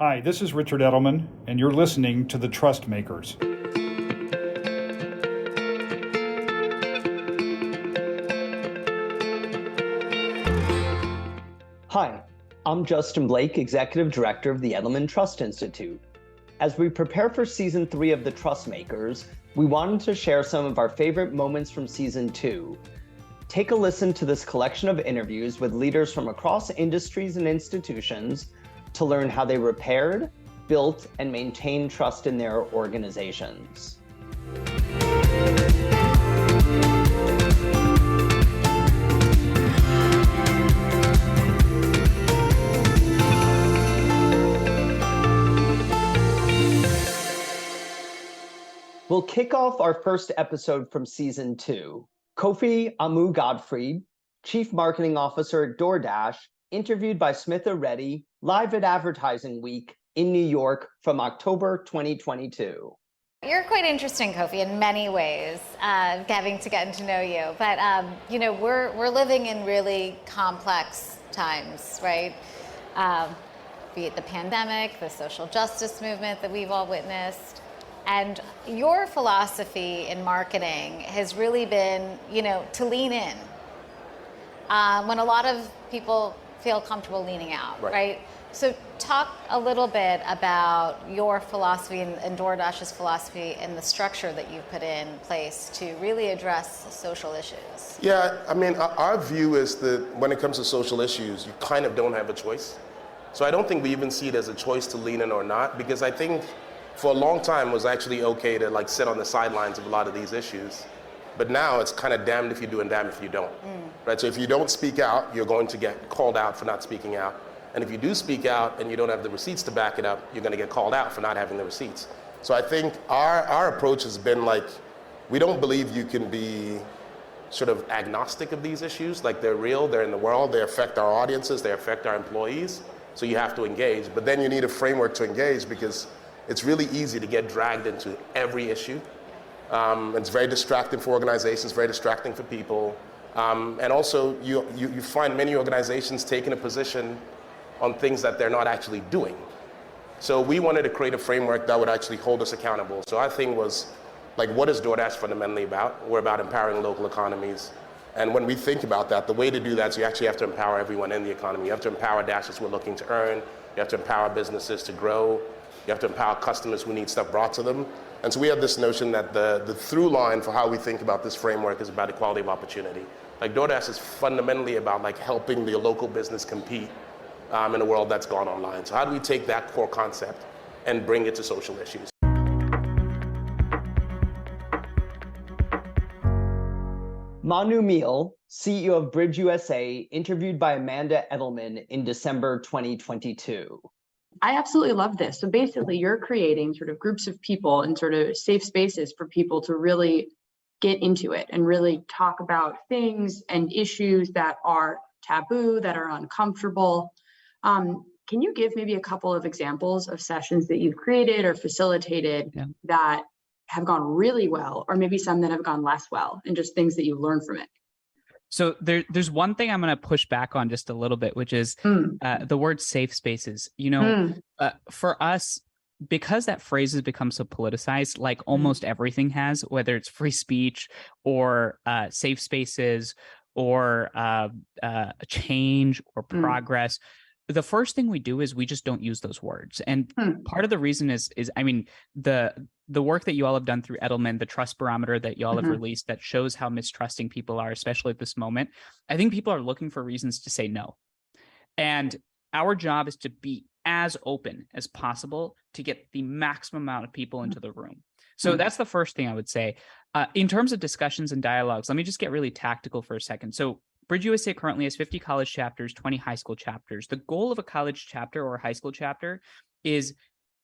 Hi, this is Richard Edelman, and you're listening to the TrustMakers. Hi, I'm Justin Blake, Executive Director of the Edelman Trust Institute. As we prepare for Season 3 of the TrustMakers, we wanted to share some of our favorite moments from Season 2. Take a listen to this collection of interviews with leaders from across industries and institutions to learn how they repaired, built, and maintained trust in their organizations. We'll kick off our first episode from Season 2. Kofi Amoo-Gottfried, Chief Marketing Officer at DoorDash, interviewed by Smitha Reddy, live at Advertising Week in New York from October 2022. You're quite interesting, Kofi, in many ways, getting to know you. But we're living in really complex times, right? Be it the pandemic, the social justice movement that we've all witnessed. And your philosophy in marketing has really been, to lean in when a lot of people feel comfortable leaning out, right? So talk a little bit about your philosophy and DoorDash's philosophy and the structure that you've put in place to really address social issues. Yeah, I mean, our view is that when it comes to social issues, you kind of don't have a choice. So I don't think we even see it as a choice to lean in or not, because I think for a long time it was actually okay to sit on the sidelines of a lot of these issues. But now it's kind of damned if you do and damned if you don't, right? So if you don't speak out, you're going to get called out for not speaking out. And if you do speak out and you don't have the receipts to back it up, you're going to get called out for not having the receipts. So I think our approach has been we don't believe you can be sort of agnostic of these issues. They're real, they're in the world, they affect our audiences, they affect our employees. So you have to engage, but then you need a framework to engage, because it's really easy to get dragged into every issue. It's very distracting for organizations, very distracting for people. And also you find many organizations taking a position on things that they're not actually doing. So we wanted to create a framework that would actually hold us accountable. So our thing was, what is DoorDash fundamentally about? We're about empowering local economies. And when we think about that, the way to do that is you actually have to empower everyone in the economy. You have to empower Dashers who are looking to earn. You have to empower businesses to grow. You have to empower customers who need stuff brought to them. And so we have this notion that the through line for how we think about this framework is about equality of opportunity. DoorDash is fundamentally about helping the local business compete in a world that's gone online. So how do we take that core concept and bring it to social issues? Manu Meel, CEO of BridgeUSA, interviewed by Amanda Edelman in December 2022. I absolutely love this. So basically you're creating sort of groups of people and sort of safe spaces for people to really get into it and really talk about things and issues that are taboo, that are uncomfortable. Can you give maybe a couple of examples of sessions that you've created or facilitated that have gone really well, or maybe some that have gone less well, and just things that you've learned from it? So there's one thing I'm going to push back on just a little bit, which is the word safe spaces. For us, because that phrase has become so politicized, almost everything has, whether it's free speech or safe spaces or change or progress. The first thing we do is we just don't use those words. And part of the reason is the work that you all have done through Edelman, the trust barometer that you all have released that shows how mistrusting people are, especially at this moment. I think people are looking for reasons to say no. And our job is to be as open as possible to get the maximum amount of people into the room. So that's the first thing I would say. In terms of discussions and dialogues, let me just get really tactical for a second. So BridgeUSA currently has 50 college chapters, 20 high school chapters. The goal of a college chapter or a high school chapter is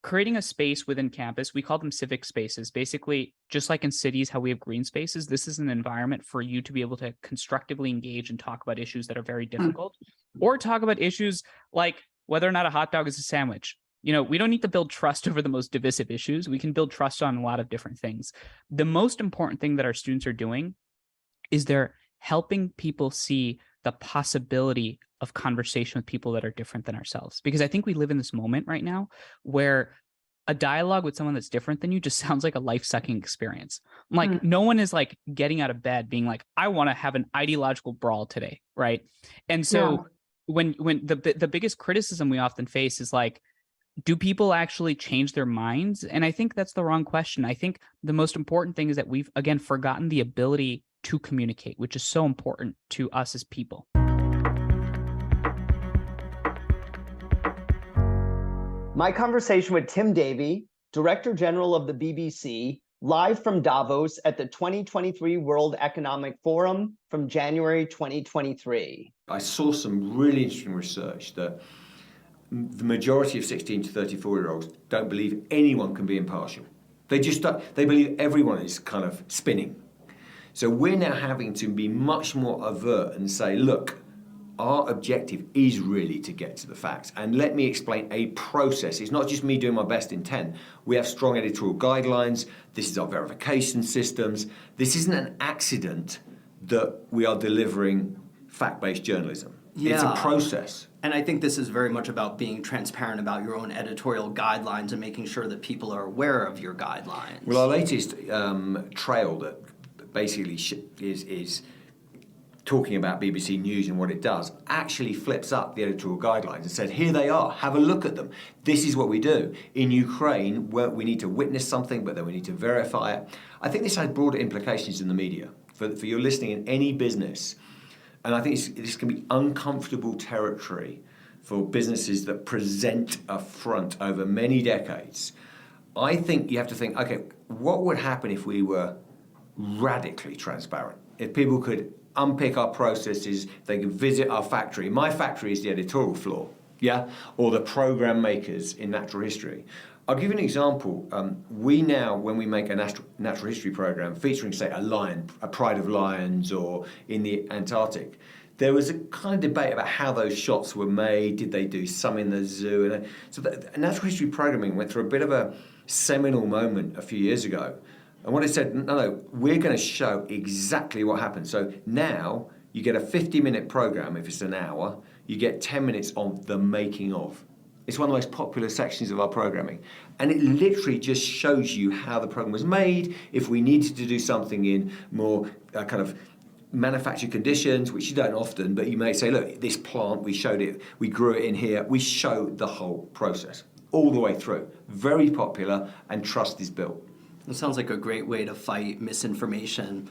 creating a space within campus. We call them civic spaces. Basically, just like in cities, how we have green spaces, this is an environment for you to be able to constructively engage and talk about issues that are very difficult, or talk about issues like whether or not a hot dog is a sandwich. We don't need to build trust over the most divisive issues. We can build trust on a lot of different things. The most important thing that our students are doing is they're helping people see the possibility of conversation with people that are different than ourselves. Because I think we live in this moment right now where a dialogue with someone that's different than you just sounds like a life-sucking experience. Like no one is like getting out of bed being like, I want to have an ideological brawl today, right? And so when the biggest criticism we often face is like, do people actually change their minds? And I think that's the wrong question. I think the most important thing is that we've, again, forgotten the ability to communicate, which is so important to us as people. My conversation with Tim Davie, Director General of the BBC, live from Davos at the 2023 World Economic Forum from January 2023. I saw some really interesting research that the majority of 16 to 34-year-olds don't believe anyone can be impartial. They just don't. They believe everyone is kind of spinning. So we're now having to be much more overt and say, look, our objective is really to get to the facts. And let me explain a process. It's not just me doing my best intent. We have strong editorial guidelines. This is our verification systems. This isn't an accident that we are delivering fact-based journalism. Yeah. It's a process. And I think this is very much about being transparent about your own editorial guidelines and making sure that people are aware of your guidelines. Well, our latest trail that basically is talking about BBC News and what it does actually flips up the editorial guidelines and said, here they are, have a look at them. This is what we do. In Ukraine, where we need to witness something, but then we need to verify it. I think this has broader implications in the media. For your listening in any business, and I think this can be uncomfortable territory for businesses that present a front over many decades. I think you have to think, okay, what would happen if we were radically transparent? If people could unpick our processes, they could visit our factory. My factory is the editorial floor, yeah? Or the program makers in natural history. I'll give you an example. We now, when we make a natural history program featuring, say, a lion, a pride of lions, or in the Antarctic, there was a kind of debate about how those shots were made. Did they do some in the zoo? And so the natural history programming went through a bit of a seminal moment a few years ago. And what it said, no, we're going to show exactly what happened. So now you get a 50-minute program if it's an hour. You get 10 minutes on the making of. It's one of the most popular sections of our programming. And it literally just shows you how the program was made, if we needed to do something in more kind of manufactured conditions, which you don't often, but you may say, look, this plant, we showed it, we grew it in here. We show the whole process all the way through. Very popular, and trust is built. It sounds like a great way to fight misinformation.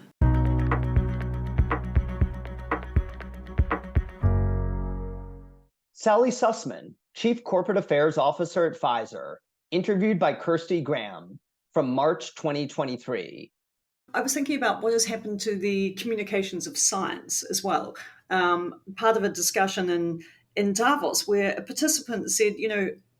Sally Susman, Chief Corporate Affairs Officer at Pfizer, interviewed by Kirsty Graham from March 2023. I was thinking about what has happened to the communications of science as well. Part of a discussion in Davos where a participant said,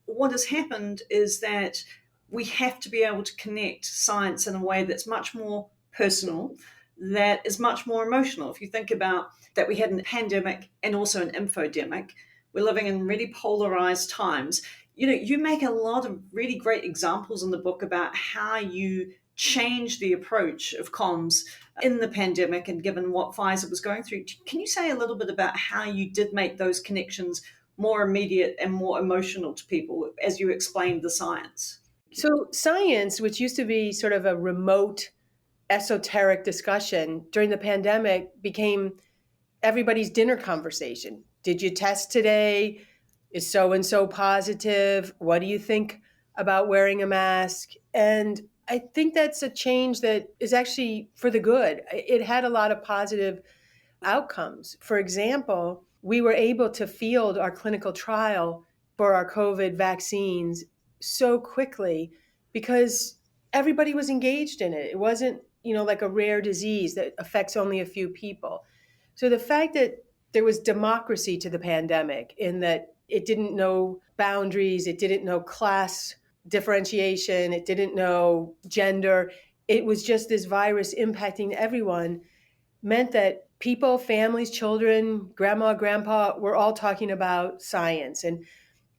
what has happened is that we have to be able to connect science in a way that's much more personal, that is much more emotional. If you think about that we had a pandemic and also an infodemic, we're living in really polarized times. You make a lot of really great examples in the book about how you change the approach of comms in the pandemic and given what Pfizer was going through. Can you say a little bit about how you did make those connections more immediate and more emotional to people as you explained the science? So science, which used to be sort of a remote, esoteric discussion during the pandemic, became everybody's dinner conversation. Did you test today? Is so-and-so positive? What do you think about wearing a mask? And I think that's a change that is actually for the good. It had a lot of positive outcomes. For example, we were able to field our clinical trial for our COVID vaccines so quickly because everybody was engaged in it. It wasn't, like a rare disease that affects only a few people. So the fact that there was democracy to the pandemic in that it didn't know boundaries, it didn't know class differentiation, it didn't know gender, it was just this virus impacting everyone, meant that people, families, children, grandma, grandpa, were all talking about science. And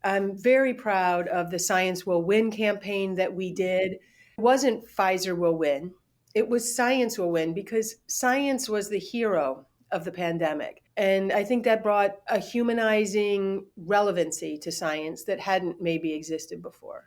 I'm very proud of the Science Will Win campaign that we did. It wasn't Pfizer will win, it was science will win, because science was the hero of the pandemic. And I think that brought a humanizing relevancy to science that hadn't maybe existed before.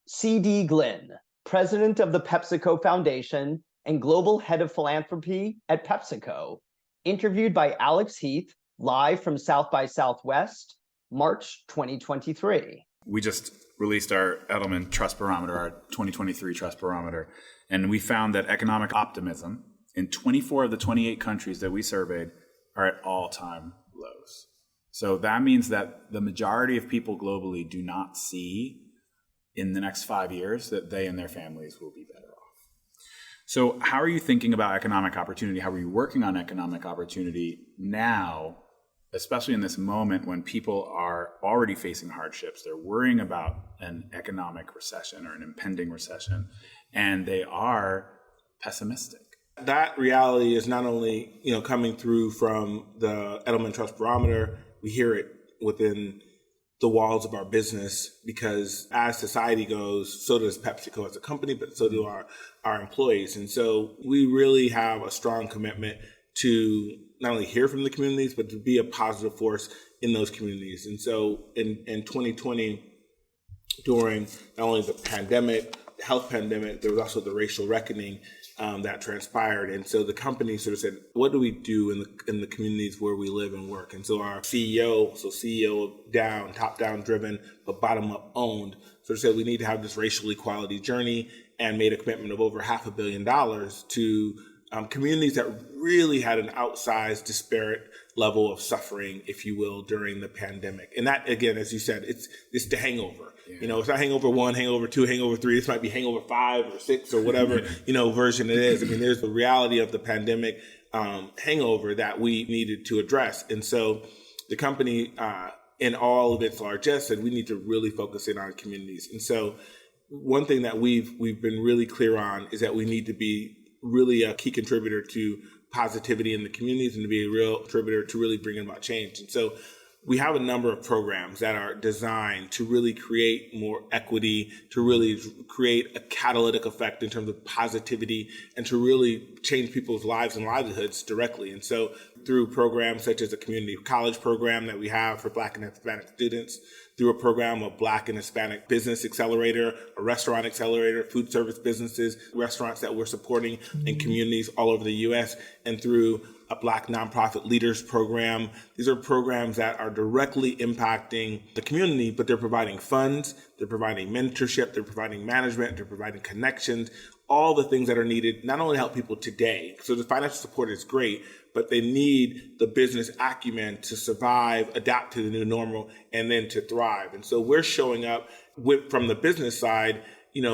C.D. Glin, president of the PepsiCo Foundation and global head of philanthropy at PepsiCo, interviewed by Alex Heath, live from South by Southwest, March 2023. We just released our Edelman Trust Barometer, our 2023 Trust Barometer, and we found that economic optimism in 24 of the 28 countries that we surveyed are at all-time lows. So that means that the majority of people globally do not see in the next 5 years that they and their families will be better off. So how are you thinking about economic opportunity? How are you working on economic opportunity now, especially in this moment when people are already facing hardships? They're worrying about an economic recession or an impending recession, and they are pessimistic. That reality is not only, coming through from the Edelman Trust Barometer, we hear it within the walls of our business, because as society goes, so does PepsiCo as a company, but so do our employees. And so we really have a strong commitment to not only hear from the communities, but to be a positive force in those communities. And so in 2020, during not only the pandemic, the health pandemic, there was also the racial reckoning that transpired. And so the company sort of said, what do we do in the communities where we live and work? And so our CEO down, top down driven, but bottom up owned, sort of said we need to have this racial equality journey, and made a commitment of over $500 million to communities that really had an outsized, disparate level of suffering, if you will, during the pandemic. And that, again, as you said, it's the hangover. Yeah. It's not hangover 1, hangover 2, hangover 3. This might be hangover 5 or 6 or whatever, version it is. I mean, there's the reality of the pandemic hangover that we needed to address. And so the company, in all of its largesse, said we need to really focus in on communities. And so one thing that we've been really clear on is that we need to be really a key contributor to positivity in the communities and to be a real contributor to really bringing about change. And so we have a number of programs that are designed to really create more equity, to really create a catalytic effect in terms of positivity, and to really change people's lives and livelihoods directly. And so through programs such as a community college program that we have for Black and Hispanic students, through a program of Black and Hispanic Business Accelerator, a restaurant accelerator, food service businesses, restaurants that we're supporting in communities all over the U.S., and through a Black nonprofit leaders program. These are programs that are directly impacting the community, but they're providing funds, they're providing mentorship, they're providing management, they're providing connections, all the things that are needed, not only to help people today. So the financial support is great, but they need the business acumen to survive, adapt to the new normal, and then to thrive. And so we're showing up from the business side,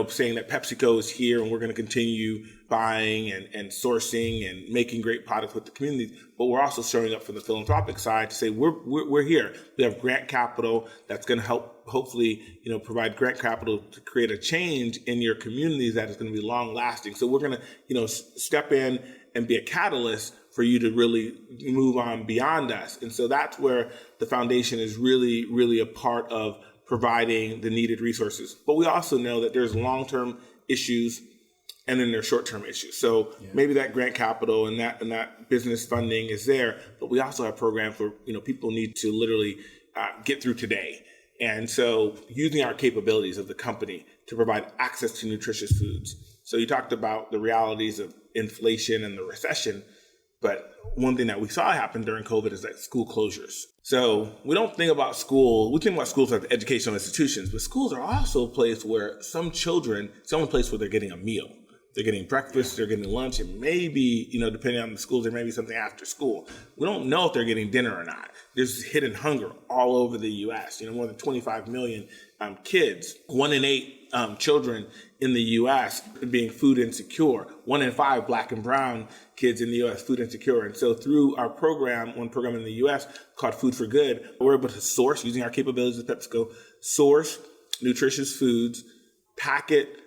saying that PepsiCo is here and we're going to continue buying and sourcing and making great products with the communities. But we're also showing up from the philanthropic side to say we're here. We have grant capital that's going to help, hopefully, provide grant capital to create a change in your communities that is going to be long lasting. So we're going to, step in and be a catalyst for you to really move on beyond us. And so that's where the foundation is really, really a part of providing the needed resources. But we also know that there's long-term issues and then there's short-term issues. So maybe that grant capital and that business funding is there, but we also have programs where, people need to literally get through today. And so using our capabilities of the company to provide access to nutritious foods. So you talked about the realities of inflation and the recession, but one thing that we saw happen during COVID is that school closures. So we don't think about school, we think about schools as educational institutions, but schools are also a place where some children, it's the only place where they're getting a meal. They're getting breakfast, they're getting lunch, and maybe, depending on the schools, there may be something after school. We don't know if they're getting dinner or not. There's hidden hunger all over the U.S. More than 25 million kids, 1 in 8 children in the U.S. being food insecure, 1 in 5 Black and brown kids in the U.S. food insecure. And so through our program, one program in the U.S. called Food for Good, we're able to source, using our capabilities at PepsiCo, source nutritious foods, pack it,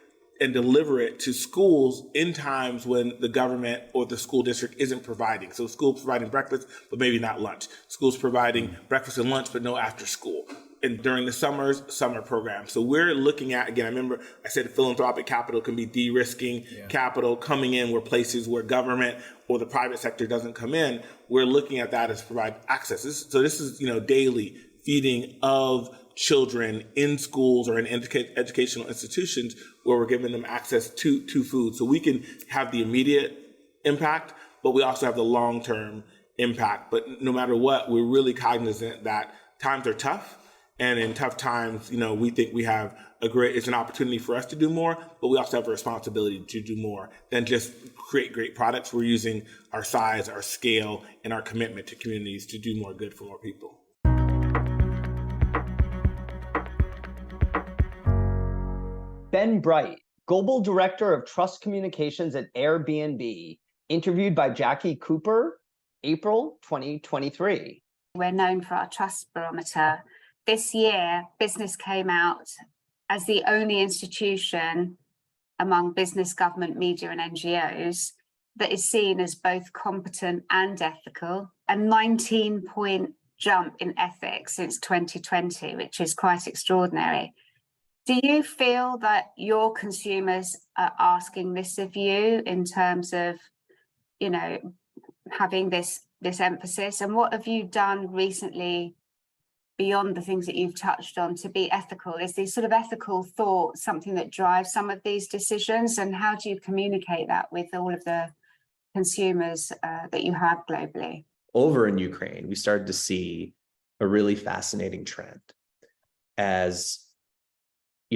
and deliver it to schools in times when the government or the school district isn't providing. So schools providing breakfast, but maybe not lunch. Schools providing breakfast and lunch, but no after school. and during the summer program. So we're looking at, again, I remember I said philanthropic capital can be de-risking capital coming in where places where government or the private sector doesn't come in. We're looking at that as provide access. So this is, daily feeding of children in schools or in educational institutions where we're giving them access to food. So we can have the immediate impact, but we also have the long-term impact. But no matter what, we're really cognizant that times are tough. And in tough times, we think we have it's an opportunity for us to do more, but we also have a responsibility to do more than just create great products. We're using our size, our scale, and our commitment to communities to do more good for more people. Ben Breit, Global Director of Trust Communications at Airbnb, interviewed by Jackie Cooper, April 2023. We're known for our trust barometer. This year, business came out as the only institution among business, government, media, and NGOs that is seen as both competent and ethical. A 19-point jump in ethics since 2020, which is quite extraordinary. Do you feel that your consumers are asking this of you in terms of, having this emphasis? And what have you done recently beyond the things that you've touched on to be ethical? Is this sort of ethical thought something that drives some of these decisions? And how do you communicate that with all of the consumers that you have globally? Over in Ukraine, we started to see a really fascinating trend. As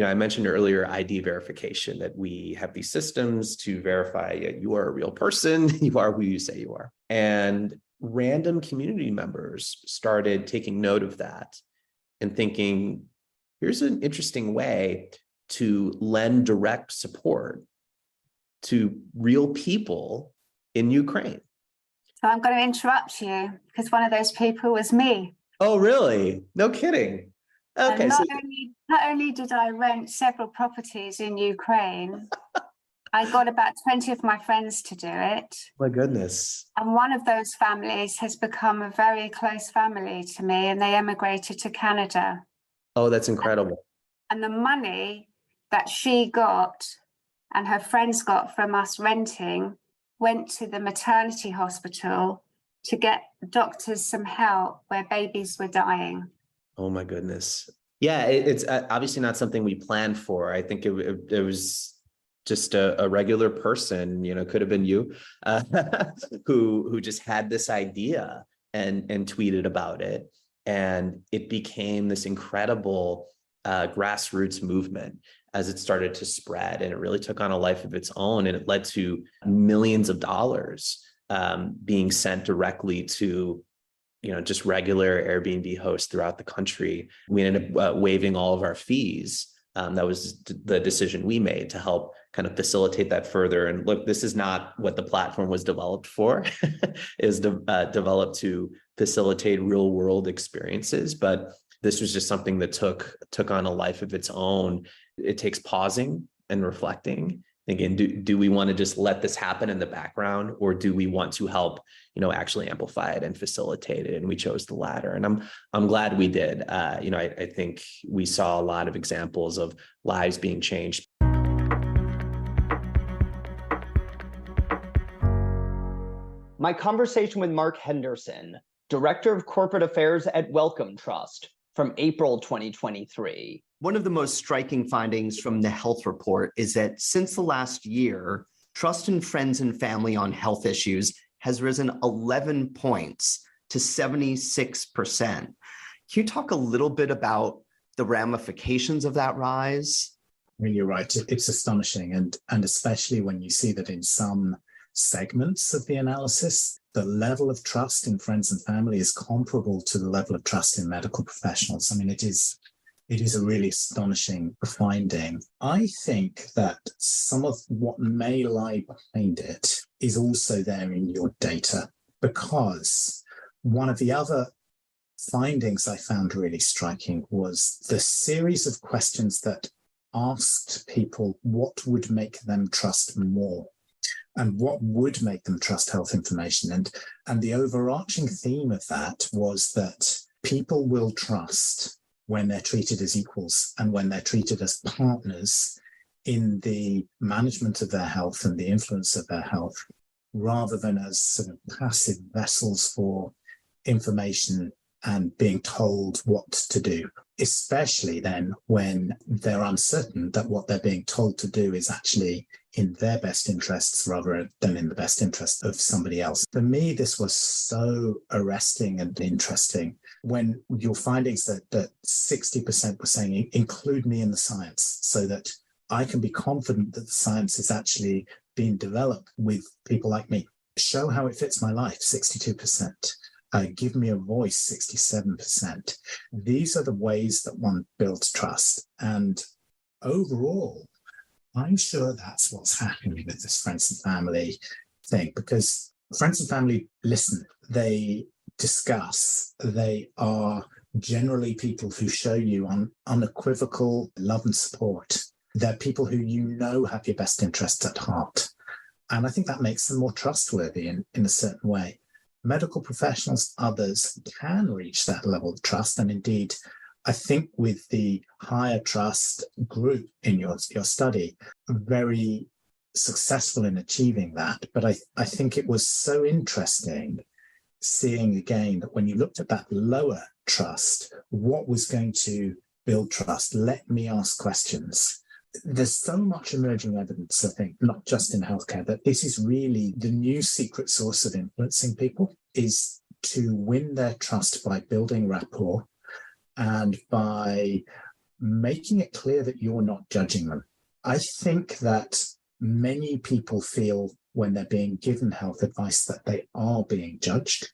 I mentioned earlier, ID verification, that we have these systems to verify you are a real person, you are who you say you are. And random community members started taking note of that and thinking, here's an interesting way to lend direct support to real people in Ukraine. So I'm going to interrupt you because one of those people was me. Oh, really? No kidding. Okay. And not only did I rent several properties in Ukraine, I got about 20 of my friends to do it. My goodness. And one of those families has become a very close family to me, and they emigrated to Canada. Oh, that's incredible. And the money that she got and her friends got from us renting went to the maternity hospital to get doctors some help where babies were dying. Oh my goodness. Yeah, it's obviously not something we planned for. I think it was just a regular person, could have been you, who just had this idea and tweeted about it. And it became this incredible grassroots movement as it started to spread. And it really took on a life of its own. And it led to millions of dollars being sent directly to just regular Airbnb hosts throughout the country. We ended up waiving all of our fees. That was the decision we made to help kind of facilitate that further. And look, this is not what the platform was developed for, is developed to facilitate real world experiences. But this was just something that took on a life of its own. It takes pausing and reflecting. Again, do we want to just let this happen in the background, or do we want to help, actually amplify it and facilitate it? And we chose the latter, and I'm glad we did. I think we saw a lot of examples of lives being changed. My conversation with Mark Henderson, Director of Corporate Affairs at Wellcome Trust, from April 2023. One of the most striking findings from the health report is that since the last year, trust in friends and family on health issues has risen 11 points to 76%. Can you talk a little bit about the ramifications of that rise? I mean, you're right. It's astonishing. And especially when you see that in some segments of the analysis, the level of trust in friends and family is comparable to the level of trust in medical professionals. I mean, it is a really astonishing finding. I think that some of what may lie behind it is also there in your data, because one of the other findings I found really striking was the series of questions that asked people what would make them trust more and what would make them trust health information. And the overarching theme of that was that people will trust when they're treated as equals and when they're treated as partners in the management of their health and the influence of their health, rather than as sort of passive vessels for information and being told what to do, especially then when they're uncertain that what they're being told to do is actually in their best interests rather than in the best interest of somebody else. For me, this was so arresting and interesting when your findings that 60% were saying, include me in the science so that I can be confident that the science is actually being developed with people like me. Show how it fits my life, 62%. Give me a voice, 67%. These are the ways that one builds trust. And overall, I'm sure that's what's happening with this friends and family thing, because friends and family listen, they discuss, they are generally people who show you unequivocal love and support. They're people who you know have your best interests at heart. And I think that makes them more trustworthy in a certain way. Medical professionals, others can reach that level of trust. And indeed, I think with the higher trust group in your study, very successful in achieving that. But I think it was so interesting seeing again that when you looked at that lower trust, what was going to build trust? Let me ask questions. There's so much emerging evidence, I think, not just in healthcare, that this is really the new secret source of influencing people, is to win their trust by building rapport and by making it clear that you're not judging them. I think that many people feel when they're being given health advice that they are being judged,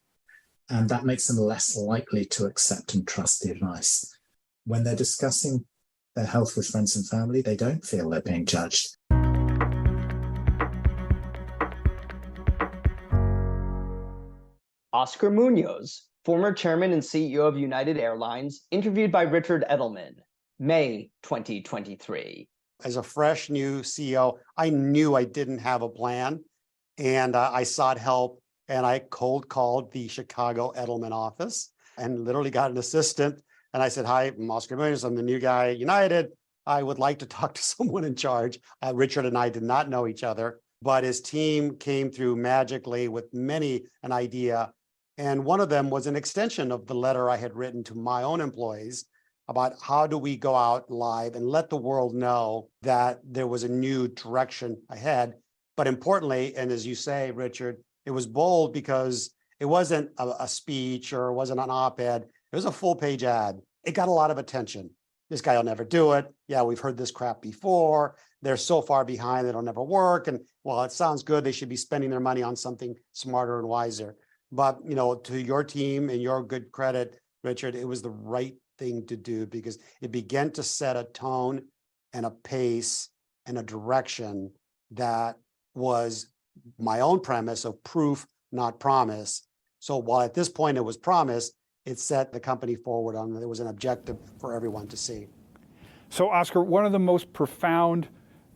and that makes them less likely to accept and trust the advice. When they're discussing their health with friends and family, they don't feel they're being judged. Oscar Munoz, former chairman and CEO of United Airlines, interviewed by Richard Edelman, May 2023. As a fresh new CEO, I knew I didn't have a plan, and I sought help, and I cold called the Chicago Edelman office and literally got an assistant. And I said, hi, I'm Oscar Munoz. I'm the new guy at United. I would like to talk to someone in charge. Richard and I did not know each other, but his team came through magically with many an idea. And one of them was an extension of the letter I had written to my own employees about how do we go out live and let the world know that there was a new direction ahead. But importantly, and as you say, Richard, it was bold because it wasn't a speech or it wasn't an op-ed. It was a full-page ad. It got a lot of attention. This guy will never do it. Yeah, we've heard this crap before. They're so far behind, it'll never work. And well, it sounds good. They should be spending their money on something smarter and wiser. But, you know, to your team and your good credit, Richard, it was the right thing to do because it began to set a tone and a pace and a direction that was my own premise of proof, not promise. So while at this point it was promise, it set the company forward on there was an objective for everyone to see. So Oscar, one of the most profound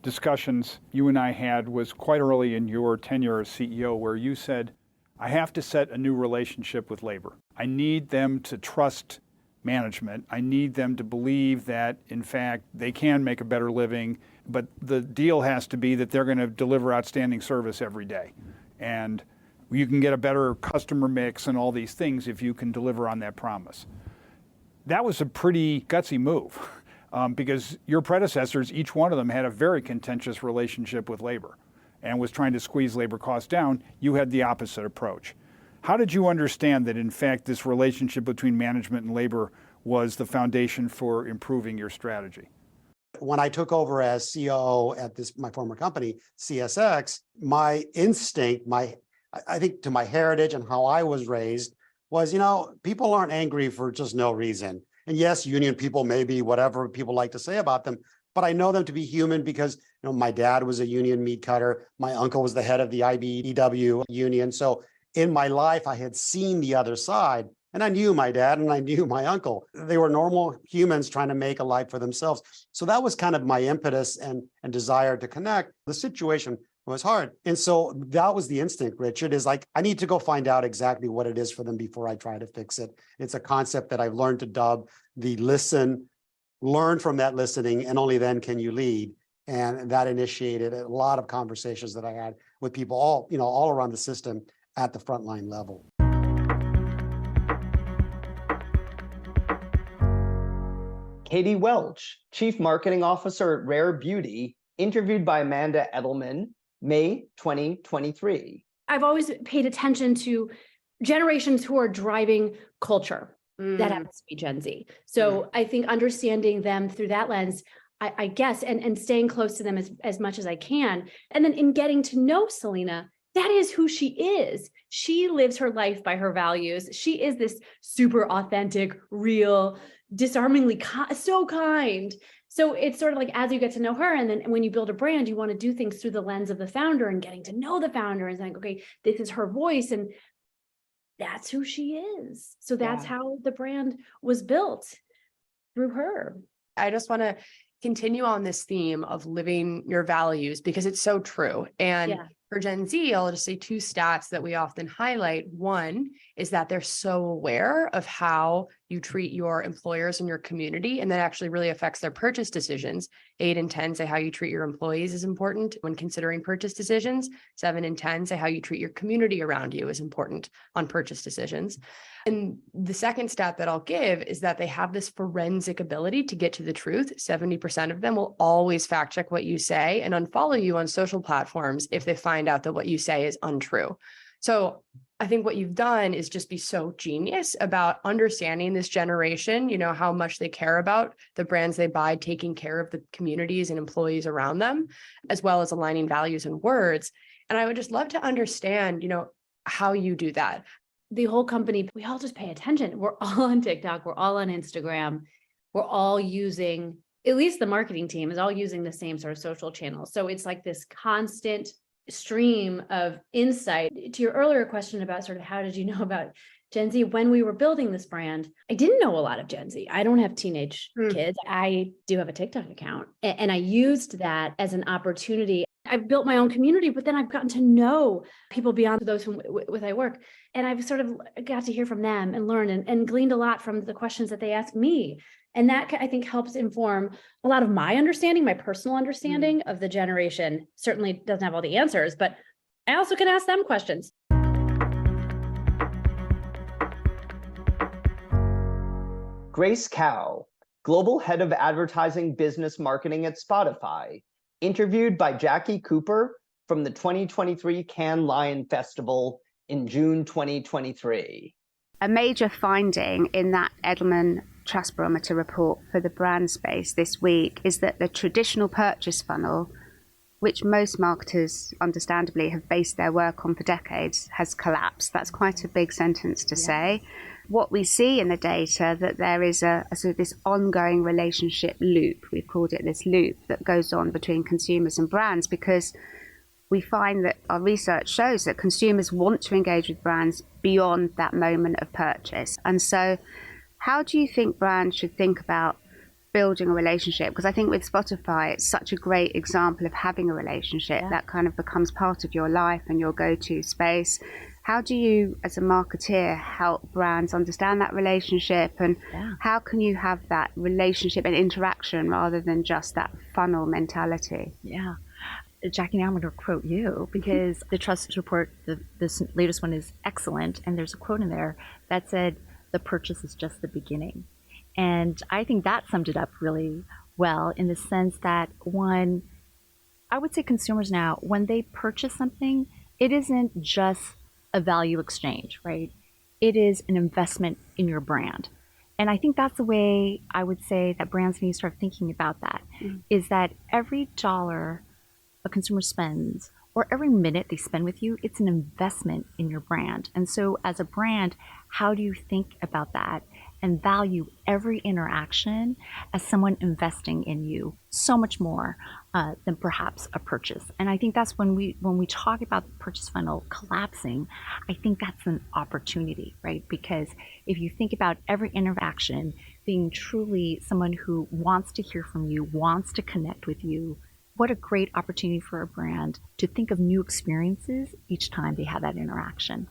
discussions you and I had was quite early in your tenure as CEO, where you said, I have to set a new relationship with labor. I need them to trust management. I need them to believe that, in fact, they can make a better living, but the deal has to be that they're going to deliver outstanding service every day. And you can get a better customer mix and all these things if you can deliver on that promise. That was a pretty gutsy move because your predecessors, each one of them had a very contentious relationship with labor and was trying to squeeze labor costs down. You had the opposite approach. How did you understand that, in fact, this relationship between management and labor was the foundation for improving your strategy? When I took over as COO at my former company, CSX, my instinct, I think to my heritage and how I was raised was, you know, people aren't angry for just no reason. And yes, union people may be whatever people like to say about them, but I know them to be human because, you know, my dad was a union meat cutter. My uncle was the head of the IBEW union. So in my life, I had seen the other side, and I knew my dad and I knew my uncle. They were normal humans trying to make a life for themselves. So that was kind of my impetus and desire to connect. The situation was hard. And so that was the instinct, Richard, is like, I need to go find out exactly what it is for them before I try to fix it. It's a concept that I've learned to dub the listen, learn from that listening, and only then can you lead. And that initiated a lot of conversations that I had with people all around the system at the frontline level. Katie Welch, Chief Marketing Officer at Rare Beauty, interviewed by Amanda Edelman, May 2023. I've always paid attention to generations who are driving culture. That happens to be Gen Z. So I think understanding them through that lens, I guess, and staying close to them as much as I can. And then in getting to know Selena, that is who she is. She lives her life by her values. She is this super authentic, real, disarmingly so kind. So it's sort of like, as you get to know her, and then when you build a brand, you want to do things through the lens of the founder and getting to know the founder and saying, okay, this is her voice and that's who she is. So that's how the brand was built, through her. I just want to continue on this theme of living your values because it's so true. And for Gen Z, I'll just say two stats that we often highlight. One is that they're so aware of how you treat your employers and your community, and that actually really affects their purchase decisions. 8 in 10 say how you treat your employees is important when considering purchase decisions. 7 in 10 say how you treat your community around you is important on purchase decisions. And the second stat that I'll give is that they have this forensic ability to get to the truth. 70% of them will always fact check what you say and unfollow you on social platforms if they find out that what you say is untrue. So I think what you've done is just be so genius about understanding this generation, how much they care about the brands they buy, taking care of the communities and employees around them, as well as aligning values and words. And I would just love to understand, how you do that. The whole company, we all just pay attention. We're all on TikTok. We're all on Instagram. We're all using, at least the marketing team is all using the same sort of social channels. So it's like this constant stream of insight. To your earlier question about sort of how did you know about Gen Z, when we were building this brand, I didn't know a lot of Gen Z. I don't have teenage kids. I do have a TikTok account. And I used that as an opportunity. I've built my own community, but then I've gotten to know people beyond those with I work. And I've sort of got to hear from them and learn and gleaned a lot from the questions that they ask me. And that, I think, helps inform a lot of my understanding, my personal understanding of the generation. Certainly doesn't have all the answers, but I also can ask them questions. Grace Cow, Global Head of Advertising Business Marketing at Spotify, interviewed by Jackie Cooper from the 2023 Cannes Lion Festival in June 2023. A major finding in that Edelman Trust Barometer report for the brand space this week is that the traditional purchase funnel, which most marketers understandably have based their work on for decades, has collapsed. That's quite a big sentence to say. What we see in the data that there is a sort of this ongoing relationship loop, we've called it this loop, that goes on between consumers and brands, because we find that our research shows that consumers want to engage with brands beyond that moment of purchase. And so how do you think brands should think about building a relationship? Because I think with Spotify, it's such a great example of having a relationship that kind of becomes part of your life and your go-to space. How do you, as a marketeer, help brands understand that relationship, and how can you have that relationship and interaction rather than just that funnel mentality? Yeah. Jackie, now I'm going to quote you because the Trust report, this latest one, is excellent. And there's a quote in there that said, "The purchase is just the beginning." And I think that summed it up really well in the sense that, one, I would say consumers now, when they purchase something, it isn't just a value exchange, right? It is an investment in your brand. And I think that's the way I would say that brands need to start thinking about that, is that every dollar a consumer spends or every minute they spend with you, it's an investment in your brand. And so as a brand, how do you think about that and value every interaction as someone investing in you so much more than perhaps a purchase? And I think that's when we talk about the purchase funnel collapsing, I think that's an opportunity, right? Because if you think about every interaction being truly someone who wants to hear from you, wants to connect with you, what a great opportunity for a brand to think of new experiences each time they have that interaction.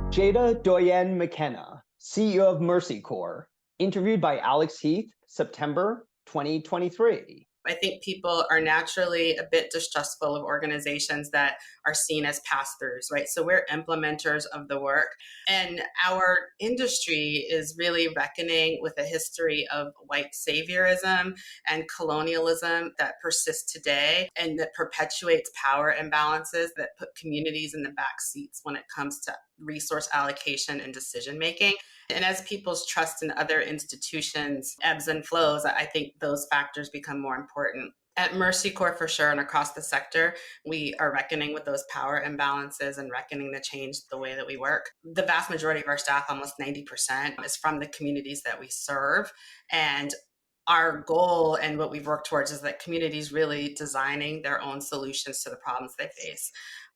Tjada Doyen McKenna, CEO of Mercy Corps, interviewed by Alex Heath, September 2023. I think people are naturally a bit distrustful of organizations that are seen as pass-throughs, right? So we're implementers of the work. And our industry is really reckoning with a history of white saviorism and colonialism that persists today and that perpetuates power imbalances that put communities in the back seats when it comes to resource allocation and decision-making. And as people's trust in other institutions ebbs and flows, I think those factors become more important. At Mercy Corps, for sure, and across the sector, we are reckoning with those power imbalances and reckoning to change the way that we work. The vast majority of our staff, almost 90%, is from the communities that we serve. And our goal and what we've worked towards is that communities really designing their own solutions to the problems they face.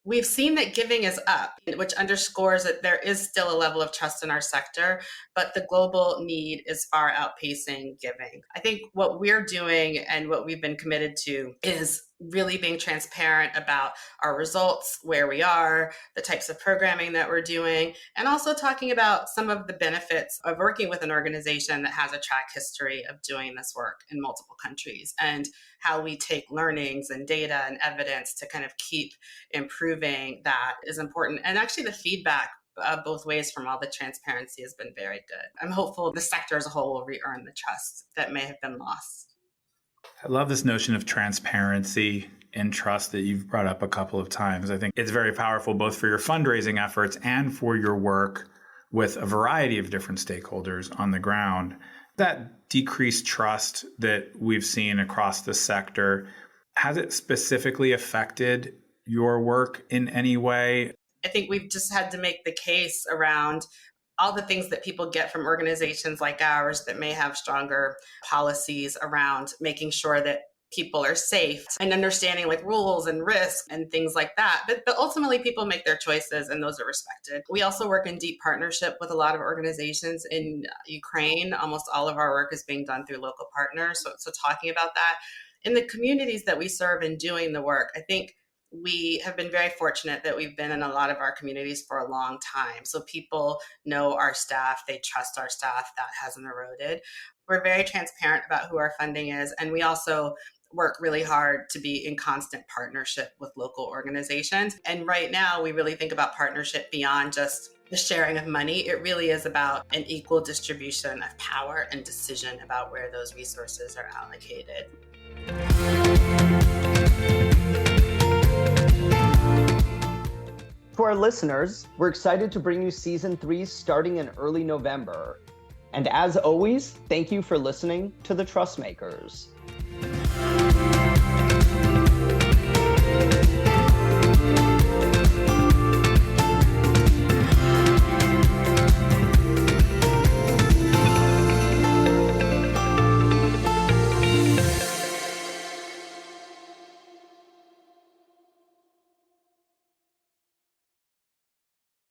We've seen that giving is up, which underscores that there is still a level of trust in our sector, but the global need is far outpacing giving. I think what we're doing and what we've been committed to is really being transparent about our results, where we are, the types of programming that we're doing, and also talking about some of the benefits of working with an organization that has a track history of doing this work in multiple countries, and how we take learnings and data and evidence to kind of keep improving that is important. And actually the feedback both ways from all the transparency has been very good. I'm hopeful the sector as a whole will re-earn the trust that may have been lost. I love this notion of transparency and trust that you've brought up a couple of times. I think it's very powerful both for your fundraising efforts and for your work with a variety of different stakeholders on the ground. That decreased trust that we've seen across the sector, has it specifically affected your work in any way? I think we've just had to make the case around all the things that people get from organizations like ours that may have stronger policies around making sure that people are safe and understanding like rules and risks and things like that. But ultimately people make their choices and those are respected. We also work in deep partnership with a lot of organizations in Ukraine. Almost all of our work is being done through local partners. So talking about that in the communities that we serve and doing the work, I think we have been very fortunate that we've been in a lot of our communities for a long time. So people know our staff, they trust our staff, that hasn't eroded. We're very transparent about who our funding is. And we also work really hard to be in constant partnership with local organizations. And right now we really think about partnership beyond just the sharing of money. It really is about an equal distribution of power and decision about where those resources are allocated. To our listeners, we're excited to bring you season 3 starting in early November. And as always, thank you for listening to the TrustMakers.